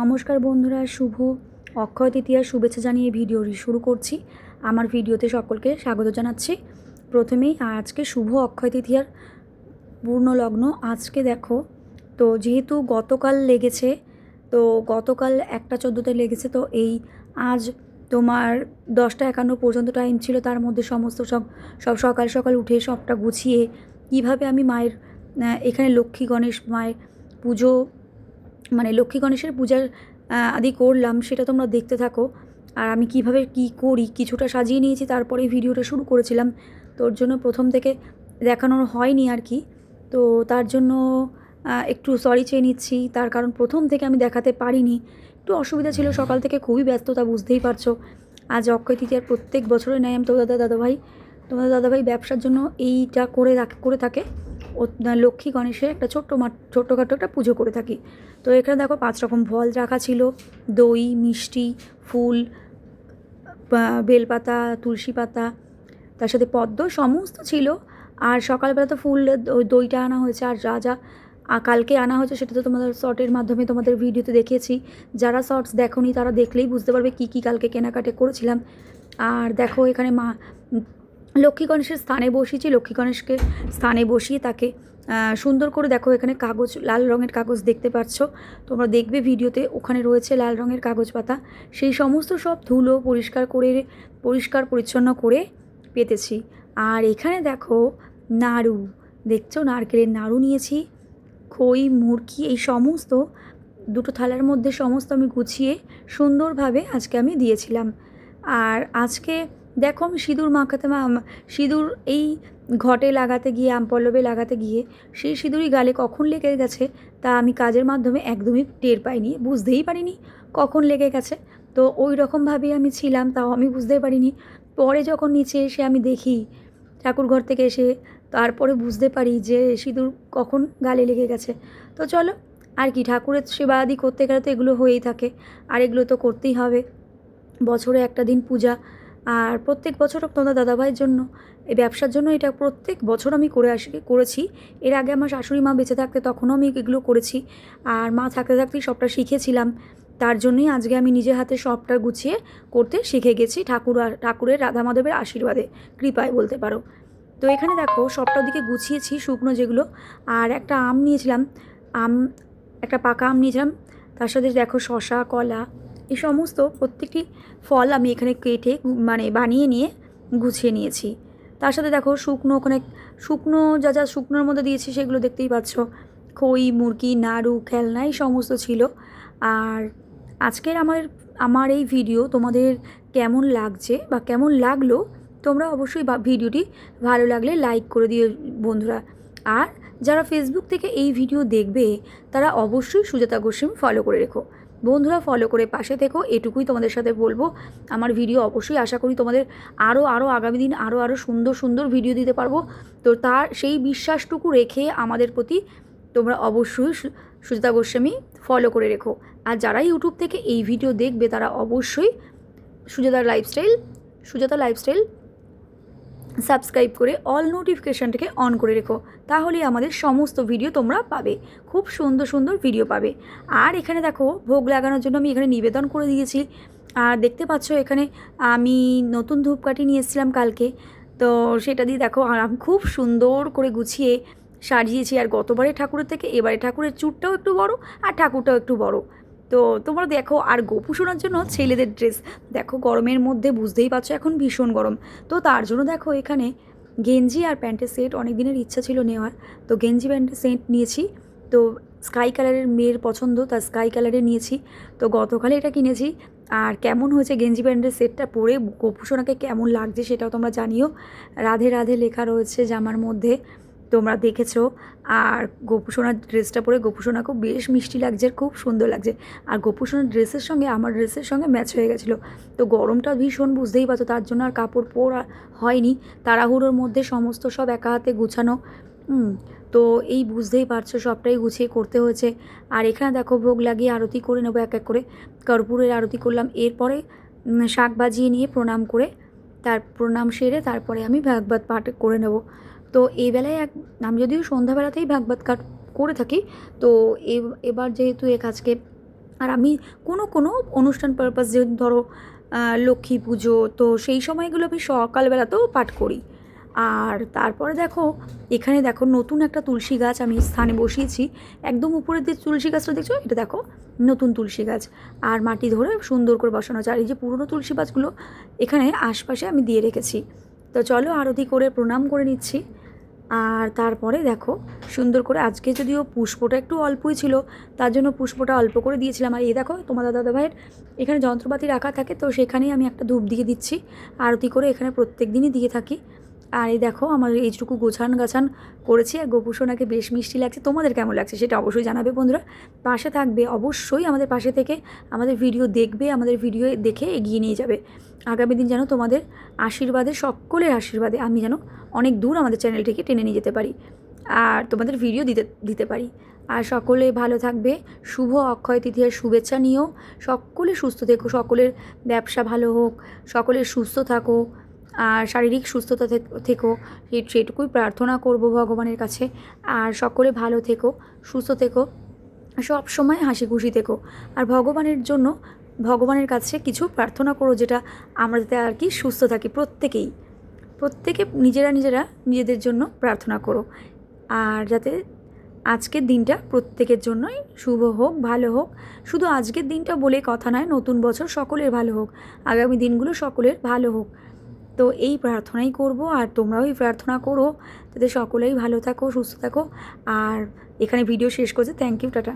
নমস্কার বন্ধুরা, শুভ অক্ষয় তৃতীয়ার শুভেচ্ছা জানিয়ে ভিডিওটি শুরু করছি। আমার ভিডিওতে সকলকে স্বাগত জানাচ্ছি। প্রথমেই আজকে শুভ অক্ষয় তৃতীয়ার পূর্ণ লগ্ন। আজকে দেখো, তো যেহেতু গতকাল লেগেছে, তো গতকাল 1টা 14-তে লেগেছে, তো এই আজ তোমার 10টা 51 পর্যন্ত টাইম ছিল। তার মধ্যে সমস্ত সব সকাল সকাল উঠে সবটা গুছিয়ে কিভাবে আমি মায়ের এখানে লক্ষ্মী গণেশ মায়ের পুজো, মানে লক্ষ্মী গণেশের পূজার আদি করলাম, সেটা তোমরা দেখতে থাকো। আর আমি কিভাবে কি করি কিছুটা সাজিয়ে নিয়েছি, তারপরে ভিডিওটা শুরু করেছিলাম। তোর জন্য প্রথম থেকে দেখানোর হয়নি আর কি। তো তার জন্য একটু সরি চেয়ে নিচ্ছি, তার কারণ প্রথম থেকে আমি দেখাতে পারিনি, একটু অসুবিধা ছিল, সকাল থেকে খুবই ব্যস্ততা, বুঝতেই পারছো। আজ অক্ষয় তৃতীয়ার প্রত্যেক বছরের ন্যায় আমি তোমাদের দাদাভাই ব্যবসার জন্য এইটা করে থাকে। লক্ষ্মী গণেশের একটা ছোট্টখাটো একটা পুজো করে থাকি। তো এখানে দেখো 5 রকম ফল রাখা ছিল, দই, মিষ্টি, ফুল, বেলপাতা, তুলসী পাতা, তার সাথে পদ্ম সমস্ত ছিল। আর সকালবেলা তো ফুল দইটা আনা হয়েছে, আর যা যা কালকে আনা হয়েছে সেটা তো তোমাদের শর্টের মাধ্যমে তোমাদের ভিডিওতে দেখিয়েছি। যারা শর্টস দেখোনি তারা দেখলেই বুঝতে পারবে কী কী কালকে কেনাকাটা করেছিলাম। আর দেখো এখানে মা লক্ষ্মী গণেশের স্থানে বসিয়েছি, লক্ষ্মী গণেশকে স্থানে বসিয়ে তাকে সুন্দর করে দেখো এখানে কাগজ, লাল রঙের কাগজ দেখতে পাচ্ছ, তোমরা দেখবে ভিডিওতে, ওখানে রয়েছে লাল রঙের কাগজ পাতা। সেই সমস্ত সব ধুলো পরিষ্কার পরিচ্ছন্ন করে পেতেছি। আর এখানে দেখো নাড়ু, দেখছো নারকেলের নাড়ু নিয়েছি, খই, মুরকি, এই সমস্ত দুটো থালার মধ্যে সমস্ত আমি গুছিয়ে সুন্দরভাবে আজকে আমি দিয়েছিলাম। আর আজকে দেখো আমি সিঁদুর সিঁদুর এই ঘটে লাগাতে গিয়ে, আমপল্লবে লাগাতে গিয়ে সেই সিঁদুরই গালে কখন লেগে গেছে তা আমি কাজের মাধ্যমে একদমই টের পাইনি, বুঝতেই পারিনি কখন লেগে গেছে। তো ওই রকমভাবেই আমি ছিলাম, তাও আমি বুঝতেই পারিনি। পরে যখন নিচে এসে আমি দেখি ঠাকুরঘর থেকে এসে, তারপরে বুঝতে পারি যে সিঁদুর কখন গালে লেগে গেছে। তো চলো, আর কি, ঠাকুরের সেবা আদি করতে গেলে তো এগুলো হয়েই থাকে, আর এগুলো তো করতেই হবে। বছরে একটা দিন পূজা, আর প্রত্যেক বছর তোমাদের দাদাভাইয়ের জন্য, এই ব্যবসার জন্য এটা প্রত্যেক বছর আমি করেছি। এর আগে আমার শাশুড়ি মা বেঁচে থাকতে তখনও আমি এগুলো করেছি, আর মা থাকতে থাকতেই সবটা শিখেছিলাম। তার জন্যই আজকে আমি নিজের হাতে সবটা গুছিয়ে করতে শিখে গেছি, ঠাকুরের রাধা মাধবের আশীর্বাদে, কৃপায় বলতে পারো। তো এখানে দেখো সবটা দিকে গুছিয়েছি, শুকনো যেগুলো, আর একটা আম নিয়েছিলাম, আম একটা পাকা আম নিয়েছিলাম, তার সাথে দেখো শশা, কলা, এই সমস্ত প্রত্যেকটি ফল আমি এখানে কেটে মানে বানিয়ে নিয়ে গুছিয়ে নিয়েছি। তার সাথে দেখো শুকনো যা যা শুকনোর মধ্যে দিয়েছি সেগুলো দেখতেই পাচ্ছ, খই, মুরগি, নাড়ু, খেলনা, এই সমস্ত ছিল। আর আজকের আমার এই ভিডিও তোমাদের কেমন লাগছে বা কেমন লাগলো, তোমরা অবশ্যই ভিডিওটি ভালো লাগলে লাইক করে দিও বন্ধুরা। আর যারা ফেসবুক থেকে এই ভিডিও দেখবে তারা অবশ্যই সুজাতা গোস্বামী ফলো করে রেখো বন্ধুরা, ফলো করে পাশে থেকো, এটুকুই তোমাদের সাথে বলবো। আমার ভিডিও অবশ্যই আশা করি তোমাদের আরও আগামী দিন আরও সুন্দর সুন্দর ভিডিও দিতে পারবো। তো তার সেই বিশ্বাসটুকু রেখে আমাদের প্রতি তোমরা অবশ্যই সুজাতা গোস্বামী ফলো করে রেখো। আর যারা ইউটিউব থেকে এই ভিডিও দেখবে তারা অবশ্যই সুজাতা লাইফস্টাইল সাবস্ক্রাইব করে অল নোটিফিকেশানটাকে অন করে রেখো, তাহলেই আমাদের সমস্ত ভিডিও তোমরা পাবে, খুব সুন্দর সুন্দর ভিডিও পাবে। আর এখানে দেখো ভোগ লাগানোর জন্য আমি এখানে নিবেদন করে দিয়েছি। আর দেখতে পাচ্ছ এখানে আমি নতুন ধূপকাঠি নিয়ে এসেছিলাম কালকে, তো সেটা দিয়ে দেখো আর আমি খুব সুন্দর করে গুছিয়ে সাজিয়েছি। আর গতবারে ঠাকুরের থেকে এবারে ঠাকুরের চুরটাও একটু বড়, আর ঠাকুরটাও একটু বড়। তো তোমরা দেখো, আর গোপু শোনার জন্য ছেলেদের ড্রেস, দেখো গরমের মধ্যে বুঝতেই পারছো এখন ভীষণ গরম, তো তার জন্য দেখো এখানে গেঞ্জি আর প্যান্টের সেট, অনেক দিনের ইচ্ছা ছিল নেওয়ার, তো গেঞ্জি প্যান্টের সেট নিয়েছি। তো স্কাই কালারের মেয়ের পছন্দ, তা স্কাই কালারে নিয়েছি। তো গতকালে এটা কিনেছি। আর কেমন হয়েছে গেঞ্জি প্যান্টের সেটটা পরে গোপু সোনাকে কেমন লাগছে সেটাও তোমরা জানিও। রাধে রাধে লেখা রয়েছে জামার মধ্যে, তোমরা দেখেছো। আর গোপু সোনার ড্রেসটা পরে গোপু সোনাকেও বেশ মিষ্টি লাগছে, খুব সুন্দর লাগছে। আর গোপু সোনার ড্রেসের সঙ্গে আমার ড্রেসের সঙ্গে ম্যাচ হয়ে গেছিলো। তো গরমটা ভীষণ, বুঝতেই পারছো, তার জন্য আর কাপড় পরা হয়নি, তাড়াহুড়োর মধ্যে সমস্ত সব একা হাতে গুছানো। তো এই বুঝতেই পারছো সবটাই গুছিয়ে করতে হয়েছে। আর এখানে দেখো ভোগ লাগিয়ে আরতি করে নেবো এক এক করে, কর্পূরের আরতি করলাম, এরপরে শাক বাজিয়ে নিয়ে প্রণাম সেরে তারপরে আমি ভাগবত পাঠ করে নেব। তো এই বেলায় আমি যদিও সন্ধ্যাবেলাতেই ভাগবত পাঠ করে থাকি, তো এবার যেহেতু আজকে আর আমি কোনো অনুষ্ঠান পারপাস, যেহেতু ধরো লক্ষ্মী পুজো, তো সেই সময়গুলো আমি সকালবেলাতেও পাঠ করি। আর তারপরে দেখো, এখানে দেখো নতুন একটা তুলসী গাছ আমি স্থানে বসিয়েছি। একদম উপরের যে তুলসী গাছটা দেখছো, এটা দেখো নতুন তুলসী গাছ, আর মাটি ধরে সুন্দর করে বসানো আছে। আর এই যে পুরনো তুলসী গাছগুলো এখানে আশপাশে আমি দিয়ে রেখেছি। তো চলো আরতি করে প্রণাম করে নিচ্ছি। আর তারপরে দেখো সুন্দর করে, আজকে যদিও পুষ্পটা একটু অল্পই ছিল, তার জন্য পুষ্পটা অল্প করে দিয়েছিলাম। আর এই দেখো তোমার দাদাভাইয়ের এখানে যন্ত্রপাতি রাখা থাকে, তো সেখানেই আমি একটা ধূপ দিয়ে দিচ্ছি। আরতি করে এখানে প্রত্যেক দিনই দিয়ে থাকি। আর এই দেখো আমার এইটুকু গাছান করেছি, আর গোপুসোনাকে বেশ মিষ্টি লাগছে। তোমাদের কেমন লাগছে সেটা অবশ্যই জানাবে বন্ধুরা। পাশে থাকবে অবশ্যই, আমাদের পাশে থেকে আমাদের ভিডিও দেখবে, আমাদের ভিডিও দেখে এগিয়ে নিয়ে যাবে। আগামী দিন যেন তোমাদের আশীর্বাদে, সকলের আশীর্বাদে আমি যেন অনেক দূর আমাদের চ্যানেলটিকে টেনে নিয়ে যেতে পারি, আর তোমাদের ভিডিও দিতে পারি। আর সকলে ভালো থাকবে, শুভ অক্ষয় তৃতীয়ার শুভেচ্ছা নিও। সকলে সুস্থ থেকো, সকলের ব্যবসা ভালো হোক, সকলের সুস্থ থাকো, আর শারীরিক সুস্থতা থেকো, সেটুকুই প্রার্থনা করব ভগবানের কাছে। আর সকলে ভালো থেকো, সুস্থ থেকো, সব সময় হাসি খুশি থেকো। আর ভগবানের কাছে কিছু প্রার্থনা করো, যেটা আমরা যাতে আর কি সুস্থ থাকি। প্রত্যেকে নিজেরা নিজেদের জন্য প্রার্থনা করো, আর যাতে আজকের দিনটা প্রত্যেকের জন্যই শুভ হোক, ভালো হোক। শুধু আজকের দিনটা বলে কথা নয়, নতুন বছর সকলের ভালো হোক, আগামী দিনগুলো সকলের ভালো হোক। তো এই প্রার্থনাই করব, আর তোমরাও এই প্রার্থনা করো যাতে সকলেই ভালো থাকো, সুস্থ থাকো। আর এখানে ভিডিও শেষ করছে। Thank you, tata.